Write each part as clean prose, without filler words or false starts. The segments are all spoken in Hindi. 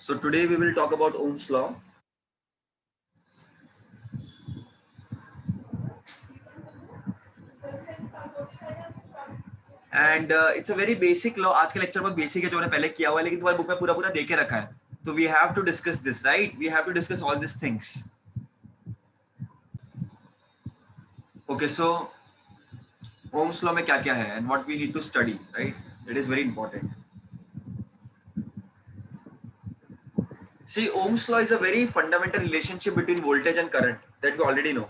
So today we will talk about Ohm's law. And it's a very basic law. आज का लेक्चर बहुत बेसिक है जो मैंने पहले किया हुआ है, लेकिन तुम्हारे बुक में पूरा पूरा देके रखा है. तो we have to discuss this, right? We have to discuss all these things. Okay, so Ohm's law में क्या क्या है and what we need to study, right? It is very important. See, Ohm's law is a very fundamental relationship between voltage and current that we already know.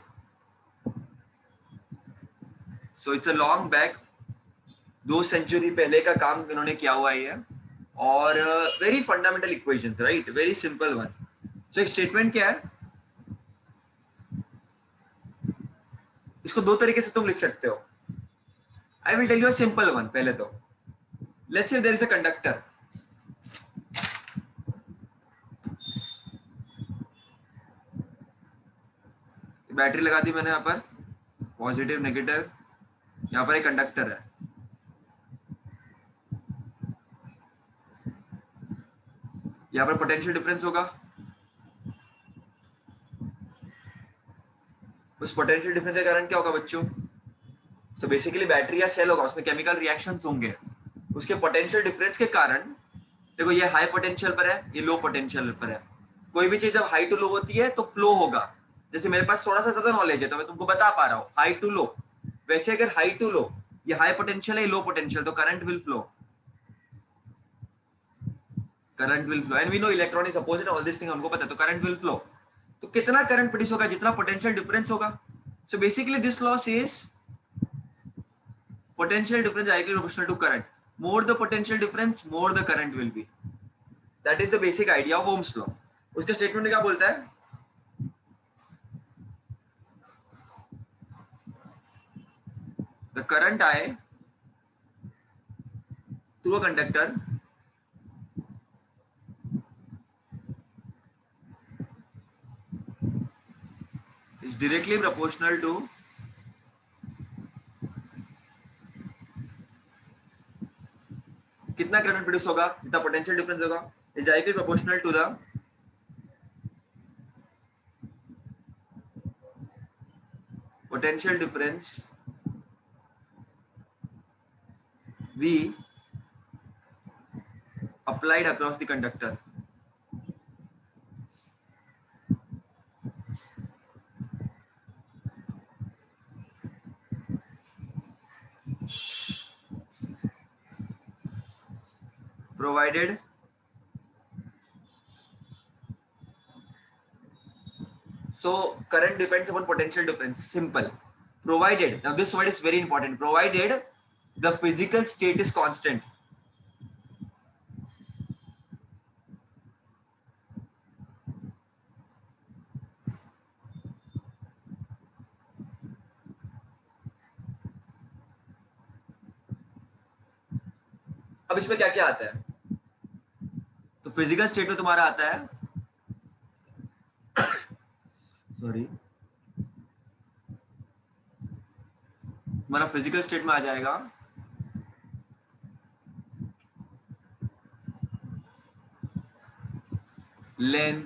So it's a long back, 2 century पहले का काम इन्होंने किया हुआ है और very fundamental equations, right? Very simple one. So एक स्टेटमेंट क्या है, इसको दो तरीके से तुम लिख सकते हो. I will tell you a simple one. पहले तो let's say there is a conductor. Battery लगा दी मैंने यहाँ पर, पॉजिटिव नेगेटिव. यहाँ पर एक कंडक्टर है. यहाँ पर पोटेंशियल डिफरेंस होगा. उस पोटेंशियल डिफरेंस के कारण क्या होगा बच्चों? सो बेसिकली बैटरी या सेल होगा, उसमें केमिकल रिएक्शंस होंगे. उसके पोटेंशियल डिफरेंस के कारण, देखो ये हाई पोटेंशियल पर है, ये लो पोटेंशियल पर है. कोई भी चीज जब हाई टू लो होती है तो फ्लो होगा. जैसे मेरे पास थोड़ा सा ज्यादा नॉलेज है तो मैं तुमको बता पा रहा हूँ हाई टू लो. वैसे अगर हाई टू लो, ये हाई पोटेंशियल है, लो पोटेंशियल, तो current will flow. Current will flow and we know electron is opposite, all this thing हमको पता है. तो करंट विल फ्लो. तो कितना करंट प्रोड्यूस होगा? जितना पोटेंशियल डिफरेंस होगा. So basically this law says potential difference directly proportional to current. More the potential difference, more the current will be. That is the basic idea of Ohm's law. उसका स्टेटमेंट क्या बोलता है? The current I through a conductor is directly proportional to कितना करंट प्रोड्यूस होगा, जितना पोटेंशियल डिफरेंस होगा, is directly proportional to the potential difference V applied across the conductor. Provided so current depends upon potential difference. Simple. Provided, now this word is very important, provided the physical state is constant. अब इसमें क्या क्या आता है? तो फिजिकल स्टेट में तुम्हारा आता है, सॉरी, तुम्हारा फिजिकल स्टेट में आ जाएगा length,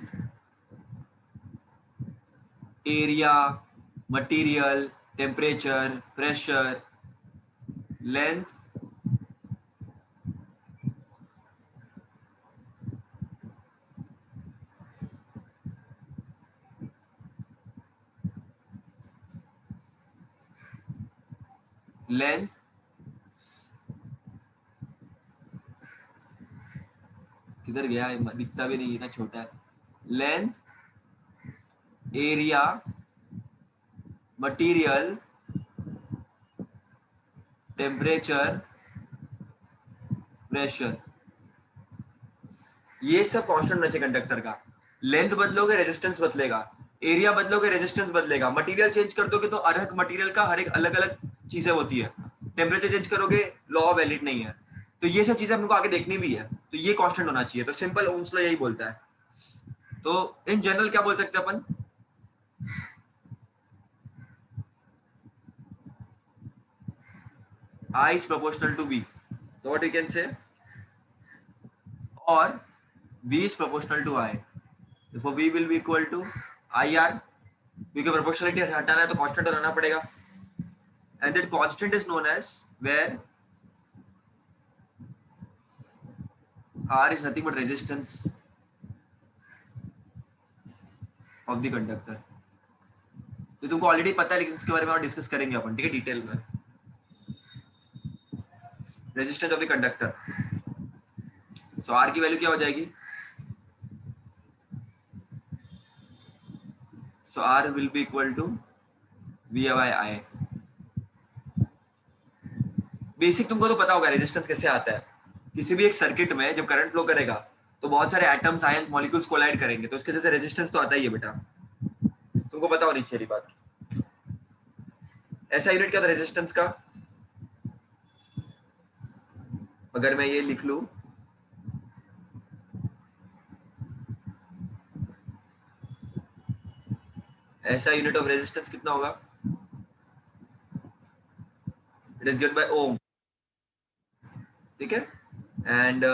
area, material, temperature, pressure. Length, length, किधर गया? दिखता भी नहीं, इतना छोटा है. Length, area, material, temperature, pressure. ये सब कांस्टेंट होना चाहिए कंडक्टर का. लेंथ बदलोगे रेजिस्टेंस बदलेगा, एरिया बदलोगे रेजिस्टेंस बदलेगा, मटेरियल चेंज कर दोगे तो हर एक मटेरियल का हर एक अलग अलग चीजें होती है. टेम्परेचर चेंज करोगे, लॉ वैलिड नहीं है. तो ये सब चीजें हमको आगे देखनी भी है, तो ये कांस्टेंट होना चाहिए. तो सिंपल ओम्स लॉ यही बोलता है. तो इन जनरल क्या बोल सकते हैं अपन? I is proportional to V. So what you can say? और V is proportional to I. Therefore V will be equal to IR. क्योंकि प्रोपोर्शनलिटी हटाना है तो कांस्टेंट रहना पड़ेगा. And that constant is known as where R is nothing but resistance of the conductor. तो तुमको ऑलरेडी पता है, लेकिन इसके बारे में और डिस्कस करेंगे अपन, ठीक है, डिटेल में. Resistance of the conductor. So R की वैल्यू क्या हो जाएगी? So R will be equal to V by I. Basic तुमको तो पता होगा रेजिस्टेंस कैसे आता है. किसी भी एक सर्किट में जब करंट फ्लो करेगा तो बहुत सारे एटम्स, आयंस, मॉलिक्यूल्स कोलाइड करेंगे, तो उसके जैसे रेजिस्टेंस तो आता ही है बेटा. तुमको पता होनी चाहिए बात. ऐसा यूनिट क्या था रेजिस्टेंस का? अगर मैं ये लिख लूं, ऐसा यूनिट ऑफ रेजिस्टेंस कितना होगा? It is given by ohm. ठीक है. And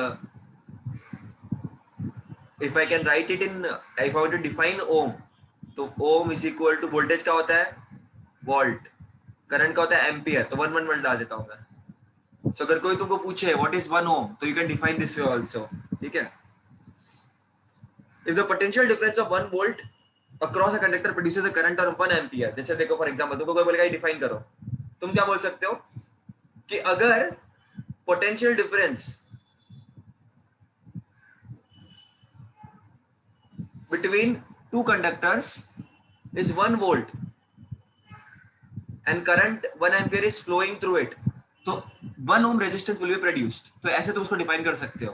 if I can write it in, if I want to define ohm, तो ohm is equal to voltage का होता है वोल्ट, करंट का होता है एम्पियर, तो 1 1 डाल देता हूं मैं. So, अगर कोई तुमको पूछे व्हाट इज 1 ओम, तो you can define this way also. ठीक है. If the potential difference of 1 volt across a conductor produces a current of 1 ampere, जैसे देखो फॉर एग्जांपल तुमको कोई बोलेगा डिफाइन करो, तुम क्या बोल सकते हो कि अगर potential difference between two conductors is 1 volt and current 1 ampere is flowing through it, तो 1 ohm resistance will be produced. तो ऐसे तुम उसको डिफाइन कर सकते हो.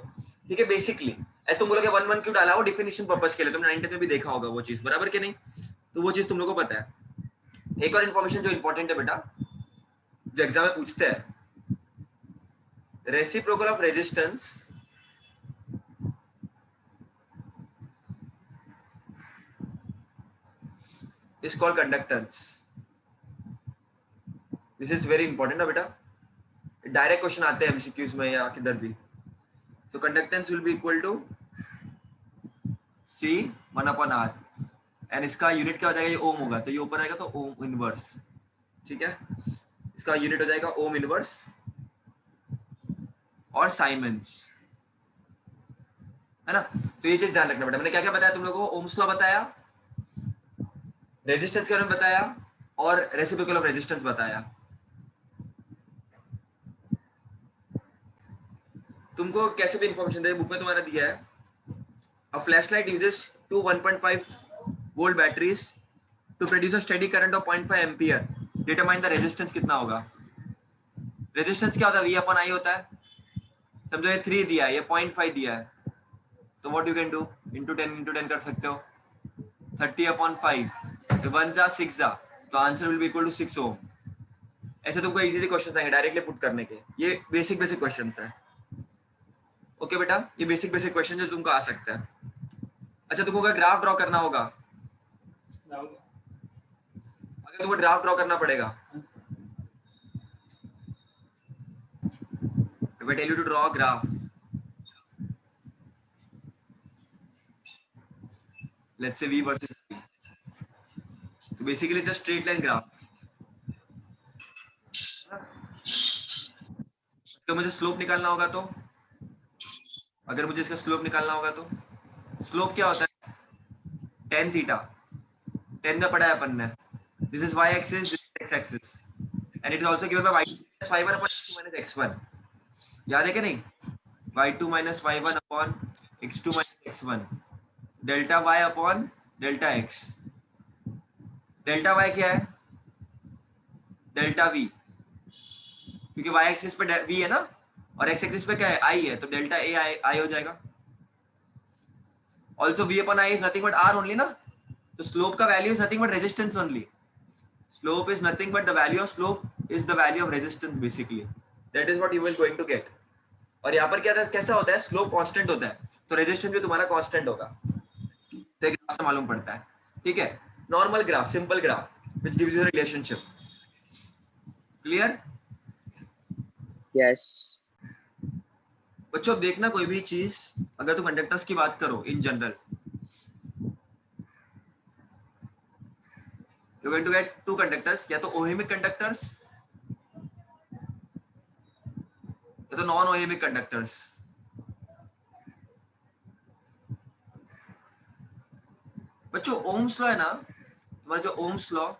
ठीक है. बेसिकली ऐसे तुम बोलोगे 1 1 क्यों डाला? वो डिफिनेशन पर्पस के लिए, तुमने 9th में भी देखा होगा वो चीज, बराबर कि नहीं? तो वो चीज तुम लोगों को पता है. एक और इन्फॉर्मेशन जो इंपॉर्टेंट है बेटा, जो एग्जाम में पूछते हैं, reciprocal of resistance is called conductance. This is very important ना बेटा. डायरेक्ट क्वेश्चन आते हैं एमसीक्यूज में या किधर भी. So conductance will be equal to C 1/R, and इसका यूनिट क्या हो जाएगा? ये ओम होगा, तो ये ऊपर आएगा तो ओम इनवर्स. ठीक है. इसका यूनिट हो जाएगा ओम इनवर्स और साइमंस, है ना. तो ये चीज ध्यान रखना बेटा. मैंने क्या क्या बताया तुम लोगों को? ओम्स लॉ बताया, रेजिस्टेंस के बारे में बताया, और रेसिप्रोकल ऑफ रेजिस्टेंस बताया. तुमको कैसे भी इंफॉर्मेशन दे, बुक में तुम्हारा दिया है. A flashlight uses 2 1.5 volt batteries to produce a steady current of 0.5 ampere. Determine the resistance कितना होगा? रेजिस्टेंस क्या होता है? V अपॉन I होता है. समझो ये 3 दिया है, ये 0.5 दिया है, तो what you can do? Into 10 कर सकते हो. 30/5, तो 1 जा 6 जा, तो answer will be equal to 6 ohm. ऐसे तुमको इजी क्वेश्चन आएंगे डायरेक्टली पुट करने के. ये बेसिक क्वेश्चंस है. ओके बेटा, ये बेसिक क्वेश्चन जो तुमको आ सकता है. अच्छा, तुमको अगर ग्राफ ड्रॉ करना होगा, अगर तुमको ग्राफ ड्रॉ करना पड़ेगा, if I tell you to draw a graph, let's say V versus V, so basically it's a straight line graph. तो मुझे स्लोप निकालना होगा, तो अगर मुझे इसका स्लोप निकालना होगा तो स्लोप क्या होता है? tan theta. 10 में पढ़ा है अपन ने. This is y axis, this is x axis, and it is also given by y y1 upon x2 minus x1. याद है कि नहीं? y2 minus y1 upon x2 minus x1, delta y upon delta x. Delta y क्या है? डेल्टा v, क्योंकि y एक्सिस पे v है ना, और x एक्सिस पे क्या है? I है, तो डेल्टा a I हो जाएगा. Also v upon I is nothing but r only ना, तो स्लोप का value is nothing but resistance only. Slope is nothing but the value of slope is the value of resistance basically. That is what you will going to get. और यहाँ पर क्या कैसा होता है? स्लोप कांस्टेंट होता है, तो रेजिस्टेंस भी तुम्हारा कांस्टेंट होगा. तो एक ग्राफ से मालूम पड़ता है. ठीक है. Normal graph, simple graph which gives you the relationship. Clear? Yes. बच्चों अब देखना कोई भी चीज, अगर तुम कंडक्टर्स की बात करो in general, you going to get two conductors, या तो ओहेमिक कंडक्टर्स या तो नॉन ओहेमिक कंडक्टर्स। बच्चों ओम्स लॉ है ना, तुम्हारा जो Ohm's law,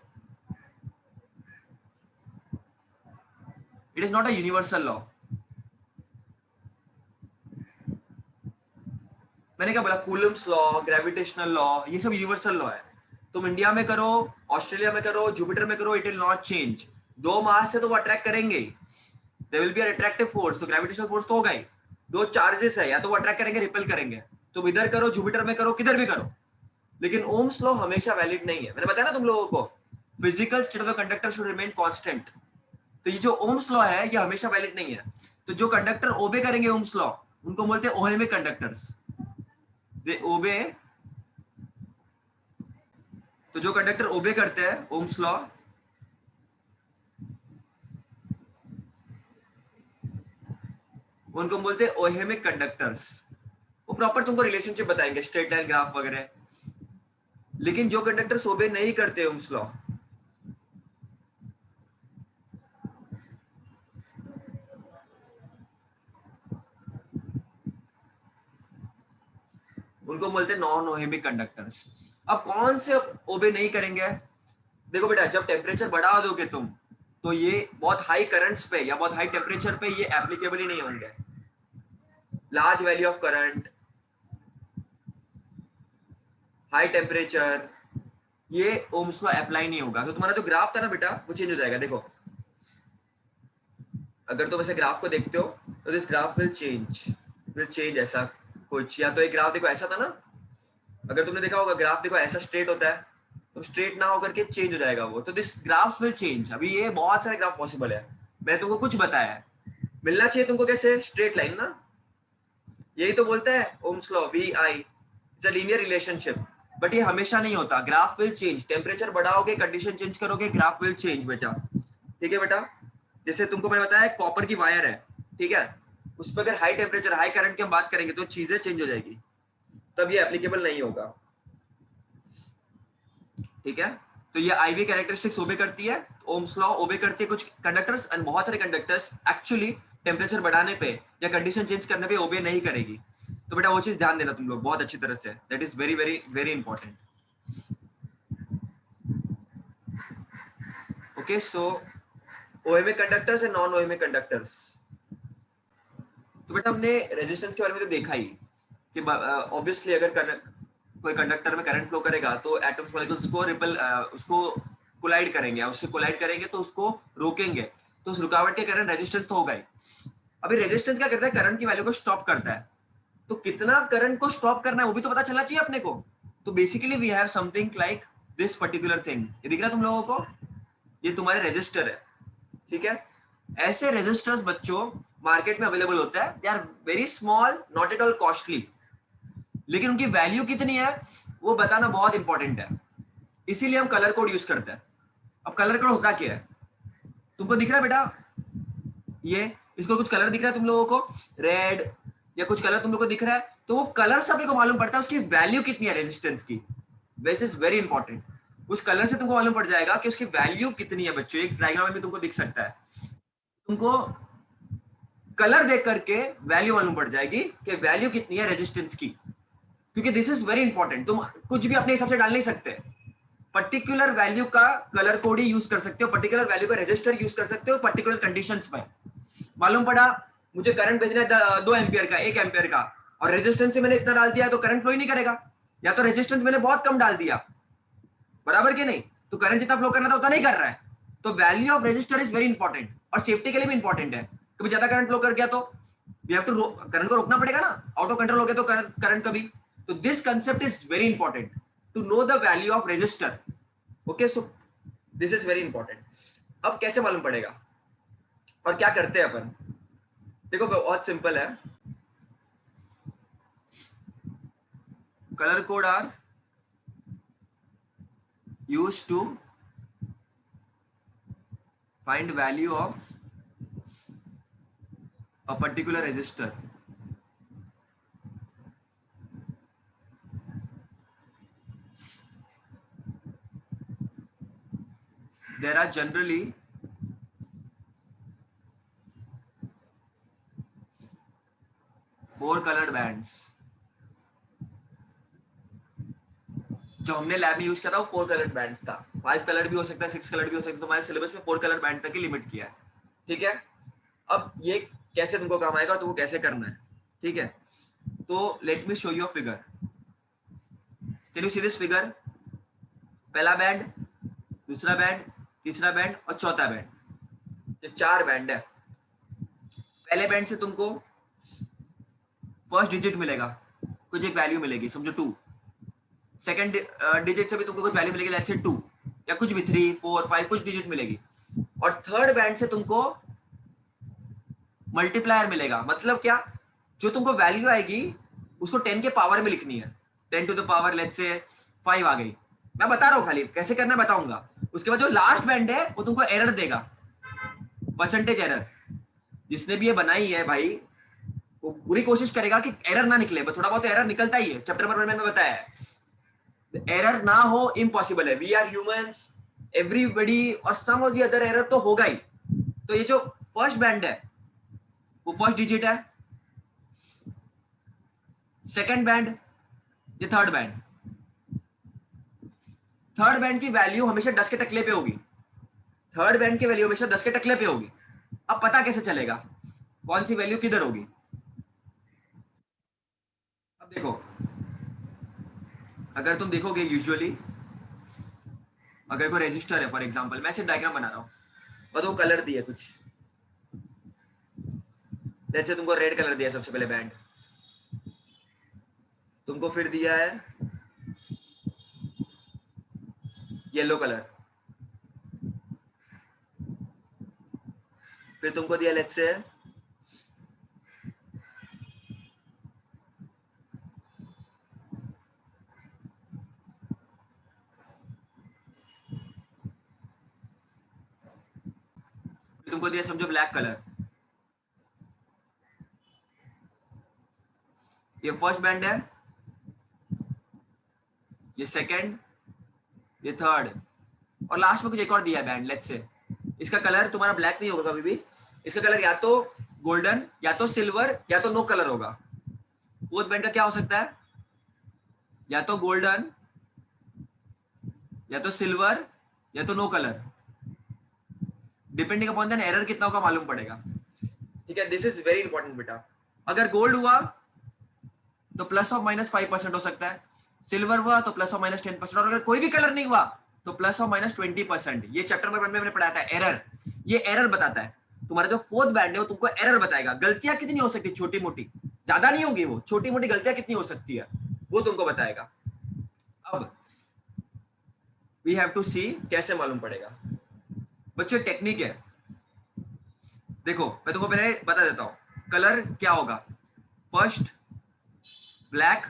it is not a universal law. मैंने क्या बोला, कूलम्स लॉ, ग्रेविटेशनल लॉ, ये सब यूनिवर्सल लॉ है। तुम इंडिया में करो, ऑस्ट्रेलिया में करो, जुपिटर में करो, इट विल नॉट चेंज। दो मास से तो वो अट्रैक्ट करेंगे, there will be an attractive force, तो ग्रेविटेशनल फोर्स तो होगा ही। दो चार्जेस है, या तो वो अट्रैक्ट करेंगे, रिपेल करेंगे। तुम इधर करो, जुपिटर में करो, किधर भी करो, लेकिन ओम्स लॉ हमेशा वैलिड नहीं है। मैंने बताया ना तुम लोगों को, physical state of the conductor should remain constant. तो ये जो ओम्स लॉ है ये हमेशा वैलिड नहीं है। तो जो कंडक्टर ओबे करेंगे ओम्स लॉ, उनको बोलते हैं ओहेमिक कंडक्टर्स, दे ओबे। तो जो कंडक्टर ओबे करते हैं ओम्स लॉ, उनको बोलते हैं ओहेमिक कंडक्टर्स। वो प्रॉपर तुमको रिलेशनशिप बताएंगे, स्ट्रेट लाइन ग्राफ वगैरह। लेकिन जो कंडक्टर ओबे नहीं करते ओम्स लॉ, उनको बोलते हैं नॉन ओहेमिक कंडक्टर्स। अब कौन से ओबे नहीं करेंगे? देखो बेटा, जब टेम्परेचर बढ़ा दोगे तुम, तो ये बहुत हाई करंट्स पे या बहुत हाई टेम्परेचर पे ये एप्लीकेबल ही नहीं होंगे। Large value of current, high temperature, ये ओम्स लॉ अप्लाई नहीं होगा। तो तुम्हारा जो ग्राफ था ना बेटा, वो चेंज हो जाएगा। देखो, अगर तुम ऐसे ग्राफ को देखते हो तो दिस ग्राफ विल चेंज ऐसा कुछ। या तो एक ग्राफ देखो ऐसा था ना, अगर तुमने देखा होगा ग्राफ, देखो ऐसा स्ट्रेट होता है, तो स्ट्रेट ना होकर के चेंज हो जाएगा वो। तो दिस ग्राफ विल चेंज। अभी ये बहुत सारे ग्राफ पॉसिबल है, मैंने तुमको कुछ बताया है। मिलना चाहिए तुमको कैसे? स्ट्रेट लाइन ना, यही तो बोलता है Ohm's law, V I, it's a linear relationship. But ये हमेशा नहीं होता, ग्राफ विल चेंज। टेम्परेचर बढ़ाओगे, कंडीशन चेंज करोगे, ग्राफ विल चेंज बेटा। ठीक है बेटा, जैसे तुमको मैंने बताया कॉपर की वायर है, ठीक है, उस पर अगर हाई टेम्परेचर हाई करंट की हम बात करेंगे तो चीजें चेंज हो जाएगी, तब ये एप्लीकेबल नहीं होगा। ठीक है, तो ये आईवी कैरेक्टरिस्टिक्स ओबे करती है, ओम्स लॉ ओबे करती है कुछ कंडक्टर्स, एंड बहुत सारे कंडक्टर्स एक्चुअली टेम्परेचर बढ़ाने पे या कंडीशन चेंज करने पे ओबे नहीं करेगी। तो बेटा वो चीज ध्यान देना तुम लोग बहुत अच्छी तरह से, that is very very very important. Okay, so ohmic conductors and non ohmic conductors. तो बेटा हमने रेजिस्टेंस के बारे में तो देखा ही कि ऑब्वियसली अगर कोई कंडक्टर में करंट फ्लो करेगा तो एटम्स मॉलिक्यूल्स को रिपल उसको कोलाइड करेंगे, उससे कोलाइड करेंगे तो उसको रोकेंगे, तो उस रुकावट के कारण रेजिस्टेंस तो होगा ही। अभी रेजिस्टेंस क्या करता है? करंट की वैल्यू को स्टॉप करता है। तो कितना करंट को स्टॉप करना है वो भी तो पता चलना चाहिए अपने को। तो basically we have something like this particular thing, ये दिख रहा है तुम लोगों को? ये तुम्हारे रेजिस्टर है, ठीक है। ऐसे रेजिस्टर्स बच्चों मार्केट में अवेलेबल होता है, they are very small, not at all costly, लेकिन उनकी वैल्यू कितनी है वो बताना बहुत इंपॉर्टेंट है। इसीलिए हम कलर कोड यूज करते हैं। अब कलर कोड होता क्या है? तुमको दिख रहा है बेटा, ये इसको कुछ कलर दिख रहा है तुम लोगों को, रेड या कुछ कलर तुम लोगों को दिख रहा है, तो वो कलर से अपने को मालूम पड़ता है उसकी वैल्यू कितनी है रेजिस्टेंस की। This is very important. उस कलर से तुमको मालूम पड़ जाएगा कि उसकी वैल्यू कितनी है बच्चों। एक डायग्राम में तुमको दिख सकता है, तुमको कलर देख करके वैल्यू मालूम पड़ जाएगी कि वैल्यू कितनी है रेजिस्टेंस की, क्योंकि दिस इज वेरी इंपॉर्टेंट। तुम कुछ भी अपने हिसाब से डाल नहीं सकते, पर्टिकुलर वैल्यू का कलर कोड ही यूज कर सकते हो, पर्टिकुलर वैल्यू का रजिस्टर यूज कर सकते हो पर्टिकुलर कंडीशंस में। मालूम पड़ा मुझे करंट भेजना है 2 एम्पियर का, 1 एम्पियर का, और रेजिस्टेंस से मैंने इतना डाल दिया तो करंट फ्लो ही नहीं करेगा, या तो रेजिस्टेंस मैंने बहुत कम डाल दिया, बराबर के नहीं, तो करंट जितना फ्लो करना था उतना नहीं कर रहा है। तो value of resistor is very important, और सेफ्टी के लिए भी इंपॉर्टेंट है। कभी ज्यादा करंट फ्लो कर गया तो वी हैव टू करंट को रोकना पड़ेगा ना, आउट ऑफ कंट्रोल हो गया तो करंट कभी। तो this concept is very important to know the value of resistor. Okay, so this is very important. अब कैसे मालूम पड़ेगा और क्या करते हैं अपन? देखो बहुत सिंपल है, colour code are used to find value of a particular resistor. there are generally four colored bands. जो हमने लैब में यूज किया था वो 4 कलर्ड बैंड्स था. 5 कलर्ड भी हो सकता है, 6 कलर्ड भी हो सकता है. तुम्हारे सिलेबस में 4 कलर्ड बैंड तक ही लिमिट किया है. ठीक है. अब ये कैसे तुमको काम आएगा, तुमको कैसे करना है. ठीक है. तो let me show you a figure. Can you see this figure? पहला बैंड, दूसरा बैंड, तीसरा बैंड और चौथा बैंड. ये 4 बैंड है. पहले बैंड से तुमको फर्स्ट डिजिट मिलेगा, कुछ एक वैल्यू मिलेगी, समझो 2. सेकंड डिजिट से भी तुमको कुछ वैल्यू मिलेगी, लेट्स से 2 या कुछ भी 3, 4, 5 कुछ डिजिट मिलेगी. और थर्ड बैंड से तुमको मल्टीप्लायर मिलेगा. मतलब क्या? जो तुमको वैल्यू आएगी उसको 10 के पावर में लिखनी है. 10 to the power let's say 5 आ गई. मैं बता रहा हूं, खाली कैसे करना बताऊंगा. उसके बाद जो लास्ट बैंड है वो तुमको एरर देगा, परसेंटेज एरर. जिसने भी ये बनाई है भाई वो पूरी कोशिश करेगा कि एरर ना निकले. थोड़ा बहुत एरर निकलता ही है, चैप्टर नंबर 1 में बताया है. एरर ना हो इम्पॉसिबल है. वी आर ह्यूमंस, एवरीबडी, और सम ऑफ द अदर एरर तो होगा ही. तो ये जो फर्स्ट बैंड है वो फर्स्ट डिजिट है, सेकंड बैंड ये थर्ड बैंड. थर्ड बैंड की वैल्यू हमेशा 10 के टकले पे होगी. थर्ड बैंड की वैल्यू हमेशा 10 के टकले पे होगी. अब पता कैसे चलेगा कौन सी वैल्यू किधर होगी? अब देखो, अगर तुम देखोगे यूजुअली अगर कोई रजिस्टर है फॉर एग्जांपल, मैं सिर्फ डायग्राम बना रहा हूं और वो कलर दिया कुछ, जैसे तुमको रेड कलर दिया सबसे पहले बैंड, तुमको फिर दिया है येलो कलर, फिर तुमको दिया लेट्स से तुमको दिया समझो ब्लैक कलर. ये फर्स्ट बैंड है, ये सेकंड, ये थर्ड, और लास्ट में कुछ एक और दिया है बैंड लेट्स से. इसका कलर तुम्हारा ब्लैक नहीं होगा कभी भी. इसका कलर या तो गोल्डन, या तो सिल्वर, या तो नो कलर होगा. फोर्थ बैंड का क्या हो सकता है? या तो गोल्डन, या तो सिल्वर, या तो no colour. Depending upon the error कितना होगा मालूम पड़ेगा. ठीक है. दिस इज वेरी इंपॉर्टेंट बेटा. अगर गोल्ड हुआ तो प्लस और माइनस 5% हो सकता है. सिल्वर हुआ तो प्लस और माइनस 10%. और अगर कोई भी कलर नहीं हुआ तो प्लस और माइनस 20%. ये चैप्टर नंबर 1 में मैंने पढ़ाया था एरर. ये एरर बताता है. तुम्हारा जो फोर्थ बैंड है वो तुमको एरर बताएगा. गलतियां कितनी हो सकती है, छोटी मोटी, ज्यादा नहीं होगी वो, छोटी मोटी गलतियां कितनी हो सकती है वो तुमको बताएगा. अब वी हैव टू सी कैसे मालूम पड़ेगा. बच्चों टेक्निक है. देखो मैं तुमको पहले बता देता हूं कलर क्या होगा. First black,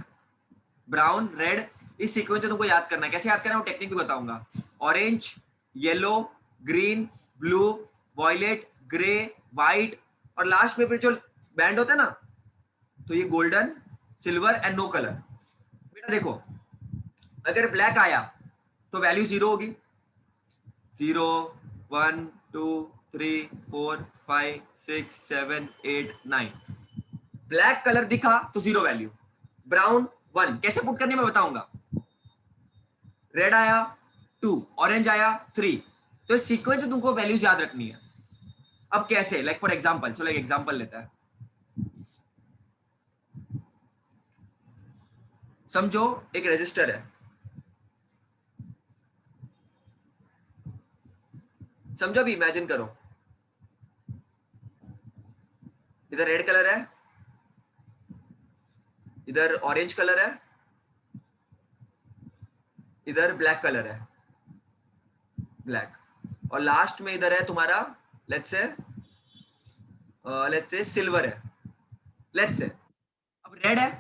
brown, red. इस सीक्वेंस को तुमको याद करना है. कैसे याद करना है वो टेक्निक भी बताऊंगा. Orange, yellow, green, blue, violet, grey, white, और लास्ट में फिर जो बैंड होता है ना तो ये golden, silver and no colour. बेटा देखो अगर ब्लैक आया तो वैल्यू 0 होगी. 0, 1, 2, 3, 4, 5, 6, 7, 8, 9. ब्लैक कलर दिखा तो 0 वैल्यू. ब्राउन 1. कैसे पुट करने में बताऊंगा. रेड आया 2, ऑरेंज आया 3. तो इस सीक्वेंस में तुमको वैल्यूज याद रखनी है. अब कैसे? लाइक फॉर एग्जांपल, चलो एक एग्जांपल लेता है. समझो एक रजिस्टर है. समझो, भी इमेजिन करो इधर रेड कलर है, इधर ऑरेंज कलर है, इधर ब्लैक कलर है, ब्लैक, और लास्ट में इधर है तुम्हारा लेट्स से सिल्वर है. लेट्स से अब रेड है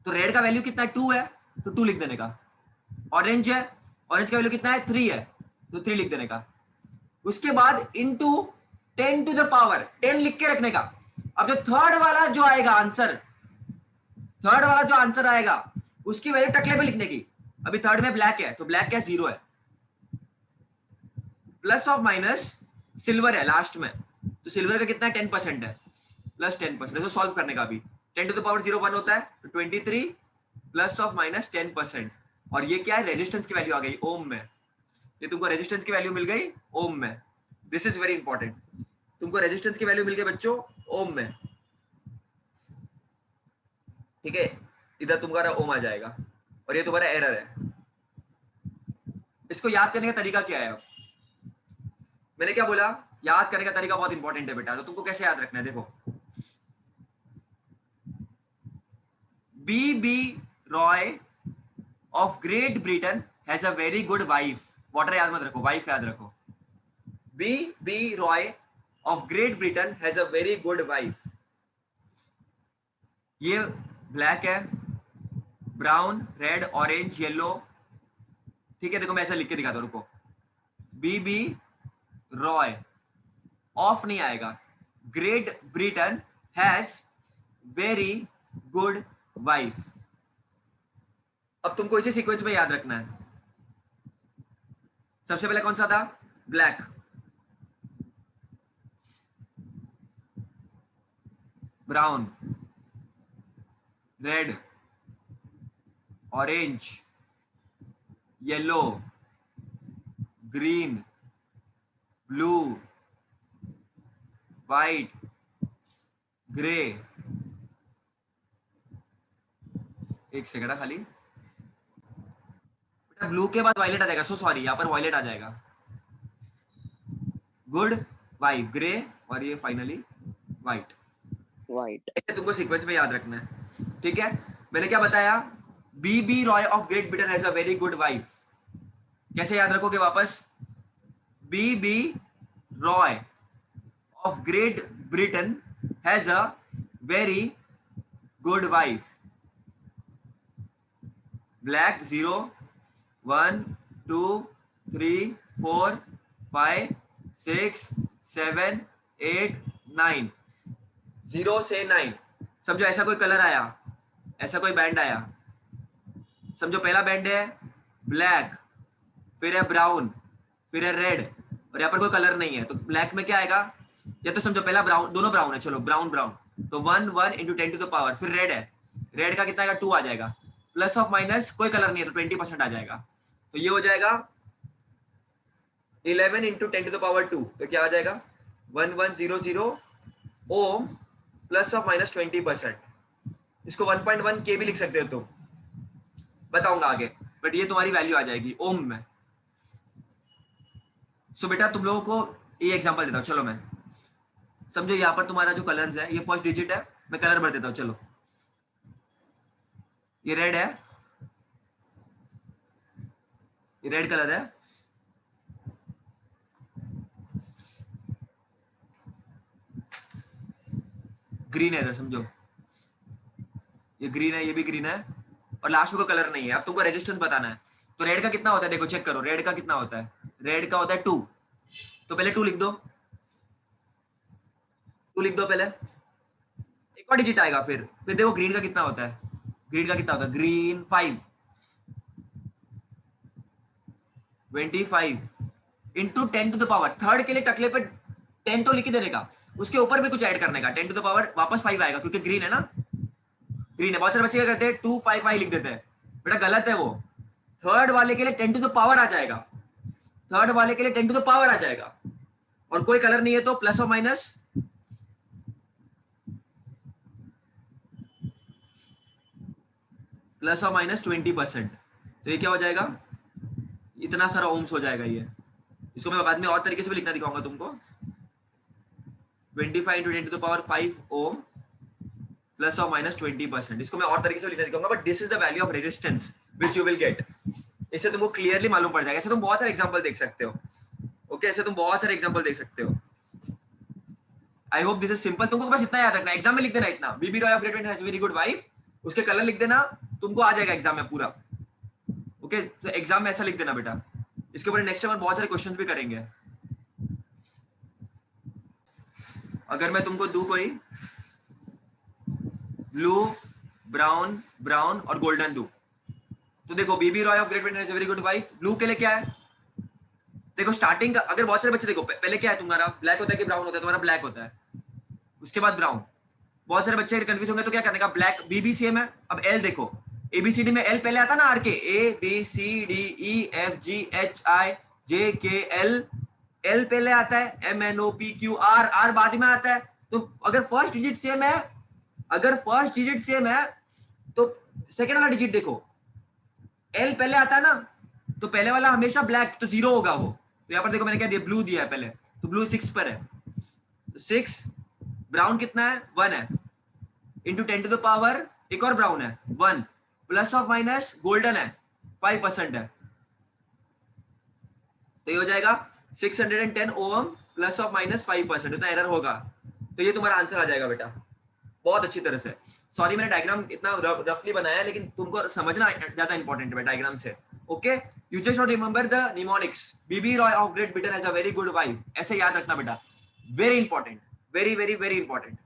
तो रेड का वैल्यू कितना है? 2 है तो 2 लिख देने का. ऑरेंज है, ऑरेंज का वैल्यू कितना है? 3 है तो 3 लिख देने का. उसके बाद इनटू 10 टू द पावर 10 लिख के रखने का. अब जो थर्ड वाला जो आएगा आंसर, थर्ड वाला जो आंसर आएगा उसकी वैल्यू टकले पे लिखने की. अभी थर्ड में ब्लैक है तो ब्लैक क्या? 0 है. प्लस ऑफ माइनस सिल्वर है लास्ट में, तो सिल्वर का कितना है 10% है, प्लस 10%। इसको सॉल्व करने का भी 10 टू द पावर 0 1 होता है, तो 23 प्लस ऑफ माइनस 10%। और ये क्या है, रेजिस्टेंस की वैल्यू आ गई ओम में, ये तुमको रेजिस्टेंस की वैल्यू मिल गई ओम में। दिस इज वेरी इंपॉर्टेंट, तुमको रेजिस्टेंस की वैल्यू मिल गई बच्चों ओम में, ठीक है। इधर तुम्हारा ओम आ जाएगा और ये तुम्हारा एरर है। इसको याद करने का तरीका क्या है? अब मैंने क्या बोला, याद करने का तरीका बहुत इंपॉर्टेंट है बेटा। तो तुमको कैसे याद रखना है, देखो B Roy of Great Britain has a very good wife. Water याद मत रखो, वाइफ याद रखो। B Roy of Great Britain has a very good wife. ये ब्लैक है, ब्राउन, रेड, ऑरेंज, येलो, ठीक है। देखो मैं ऐसा लिख के दिखाता हूं, रुको। बी रॉय, ऑफ नहीं आएगा, great Britain has very good wife. अब तुमको इसी सीक्वेंस में याद रखना है। सबसे पहले कौन सा था, black, brown, red, orange, yellow, green, blue, white, grey. एक सेकंड खाली, बेटा ब्लू के बाद वायलेट आ जाएगा, सो सॉरी, यहाँ पर वायलेट आ जाएगा। गुड, वाइट, ग्रे, और ये फाइनली वाइट। ऐसे तुमको सीक्वेंस में याद रखना है, ठीक है। मैंने क्या बताया, B Roy of Great Britain has a very good wife. कैसे याद रखोगे वापस, B Roy of Great Britain has a very good wife. Black 0 1 2 3 4 5 6 7 8 9, 0 से 9। समझो ऐसा कोई कलर आया, ऐसा कोई बैंड आया, समझो पहला बैंड है ब्लैक, फिर है ब्राउन, फिर है रेड, और यहाँ पर कोई कलर नहीं है, तो ब्लैक में क्या आएगा, या तो समझो पहला ब्राउन, दोनों ब्राउन है, चलो ब्राउन ब्राउन, तो 1 1 इंटू 10 टू द पावर, फिर रेड है, रेड का कितना आएगा 2 आ जाएगा, प्लस ऑफ माइनस कोई कलर नहीं है तो 20% आ जाएगा, तो ये हो जाएगा 11 इंटू 10 टू द पावर 2, तो क्या आ जाएगा 1100 ओम प्लस ऑफ माइनस 20%। इसको 1.1 के भी लिख सकते हो तुम, बताऊंगा आगे, बट ये तुम्हारी वैल्यू आ जाएगी ओम में। सो बेटा तुम लोगों को ये एग्जांपल देता हूं, चलो मैं समझो यहाँ पर तुम्हारा जो कलर्स है, ये फर्स्ट डिजिट है, मैं कलर भर देता हूँ, चलो ये रेड है, ये रेड कलर है, ग्रीन है इधर, समझो ये ग्रीन है, ये भी ग्रीन है, और लास्ट में कोई कलर नहीं है। अब तुमको रेजिस्टेंस बताना है, तो रेड का कितना होता है, देखो चेक करो, रेड का कितना होता है, रेड का होता है 2, तो पहले 2 लिख दो, 2 लिख दो पहले, एक और डिजिट आएगा, फिर देखो ग्रीन का कितना होता है, ग्रीन का कितना होता है, green 5 25 into 10 to the power, third के लिए टकले पे 10 तो लिख ही देने का, उसके ऊपर भी कुछ ऐड करने का, 10 टू द पावर वापस 5 आएगा, क्योंकि ग्रीन है ना, ग्रीन है। बहुत सारे बच्चे क्या करते हैं 2 5 5 लिख देते हैं, बेटा गलत है वो, थर्ड वाले के लिए 10 टू द पावर आ जाएगा, थर्ड वाले के लिए 10 टू द पावर आ जाएगा, और कोई कलर नहीं है तो प्लस और माइनस -20%, तो ये क्या हो जाएगा, इतना सारा ओम्स हो जाएगा ये। इसको मैं बाद में और तरीके से भी लिखना दिखाऊंगा तुमको, 25 into 10 to the power 5 ohm plus और माइनस 20%, इसको मैं और तरीके से लिखना दिखाऊंगा, but this is the value of resistance which you will get. इससे तुमको क्लियरली मालूम पड़ जाएगा, ऐसे तुम बहुत सारे एग्जांपल देख सकते हो, ओके, ऐसे तुम बहुत सारे एग्जांपल देख सकते हो। I hope this is simple, तुमको बस इतना याद रखना, एग्जाम में लिख देना इतना, BB Roy of Great Britain has very good wife, उसके कलर लिख देना, तुमको आ जाएगा एग्जाम में पूरा, ओके। तो एग्जाम में ऐसा लिख देना बेटा, इसके ऊपर नेक्स्ट टाइम बहुत सारे क्वेश्चंस भी करेंगे। अगर मैं तुमको दूं कोई ब्लू, ब्राउन, ब्राउन और गोल्डन दूं, तो देखो BB Roy of Great Britain has a very good wife, blue के लिए क्या है देखो स्टार्टिंग का अगर बहुत सारे बच्चे देखो पहले क्या है तुम्हारा ब्लैक होता है कि ब्राउन होता है, तुम्हारा ब्लैक होता है, उसके बाद ब्राउन। बहुत सारे बच्चे कंफ्यूज होंगे तो क्या करने का, ब्लैक बीबीसीएम है। अब एल देखो, एबीसीडी में एल पहले आता ना, आर के, A B C D E F G H I J K L, L पहले आता है, M N O P Q R, R बाद में आता है। तो अगर फर्स्ट डिजिट सेम है, अगर फर्स्ट डिजिट सेम है तो सेकंड वाला डिजिट देखो, एल पहले आता है ना, तो पहले वाला हमेशा ब्लैक, तो जीरो होगा वो। तो यहाँ पर देखो मैंने क्या दिया, ब्लू दिया है पहले, तो ब्लू 6 पर है, तो 6, ब्राउन कितना है 1 है, इंटू 10 टू द पावर एक और ब्राउन है 1, प्लस ऑफ माइनस गोल्डन है 5% है, तो ये हो जाएगा 610 ओम प्लस ऑफ माइनस 5%, इतना एरर होगा। तो ये तुम्हारा आंसर आ जाएगा बेटा, बहुत अच्छी तरह से। सॉरी मैंने डायग्राम इतना रफली बनाया, लेकिन तुमको समझना ज्यादा इंपॉर्टेंट है डायग्राम से। Okay, you just remember the mnemonics, B B Roy of Great Britain has a very good wife, ऐसे याद रखना बेटा, very important, very very very important.